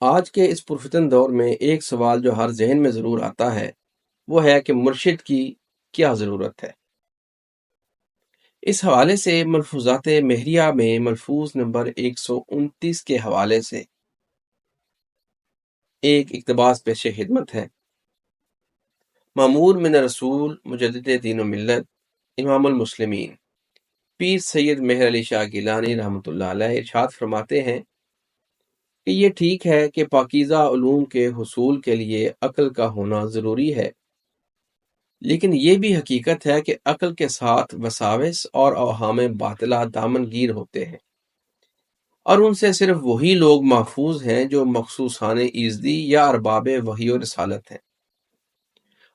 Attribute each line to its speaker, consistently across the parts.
Speaker 1: آج کے اس پرفتن دور میں ایک سوال جو ہر ذہن میں ضرور آتا ہے وہ ہے کہ مرشد کی کیا ضرورت ہے۔ اس حوالے سے ملفوظات مہریہ میں ملفوظ نمبر 129 کے حوالے سے ایک اقتباس پیش خدمت ہے۔ مامور من رسول مجدد دین و ملت امام المسلمین پیر سید مہر علی شاہ گیلانی رحمۃ اللہ علیہ ارشاد فرماتے ہیں کہ یہ ٹھیک ہے کہ پاکیزہ علوم کے حصول کے لیے عقل کا ہونا ضروری ہے، لیکن یہ بھی حقیقت ہے کہ عقل کے ساتھ وساوس اور اوہام باطلہ دامن گیر ہوتے ہیں، اور ان سے صرف وہی لوگ محفوظ ہیں جو مخصوصان ایزدی یا ارباب وحی و رسالت ہیں۔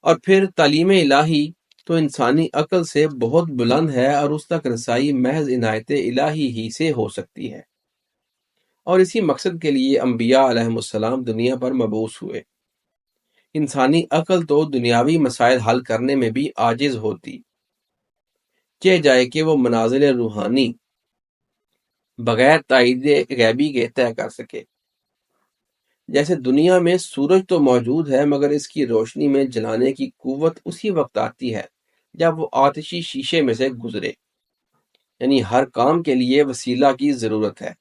Speaker 1: اور پھر تعلیم الہی تو انسانی عقل سے بہت بلند ہے اور اس تک رسائی محض عنایت الہی ہی سے ہو سکتی ہے، اور اسی مقصد کے لیے انبیاء علیہم السلام دنیا پر مبعوث ہوئے۔ انسانی عقل تو دنیاوی مسائل حل کرنے میں بھی عاجز ہوتی، چہ جائے کہ وہ منازل روحانی بغیر تائید غیبی کے طے کر سکے۔ جیسے دنیا میں سورج تو موجود ہے مگر اس کی روشنی میں جلانے کی قوت اسی وقت آتی ہے جب وہ آتشی شیشے میں سے گزرے، یعنی ہر کام کے لیے وسیلہ کی ضرورت ہے۔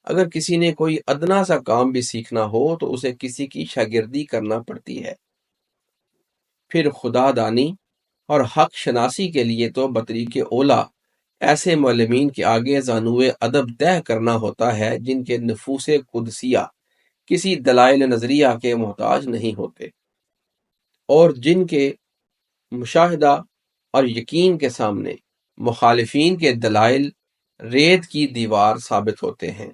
Speaker 1: اگر کسی نے کوئی ادنا سا کام بھی سیکھنا ہو تو اسے کسی کی شاگردی کرنا پڑتی ہے۔ پھر خدا دانی اور حق شناسی کے لیے تو بطریق اولا ایسے معلمین کے آگے زانوئے ادب طے کرنا ہوتا ہے جن کے نفوس قدسیہ کسی دلائل نظریہ کے محتاج نہیں ہوتے، اور جن کے مشاہدہ اور یقین کے سامنے مخالفین کے دلائل ریت کی دیوار ثابت ہوتے ہیں۔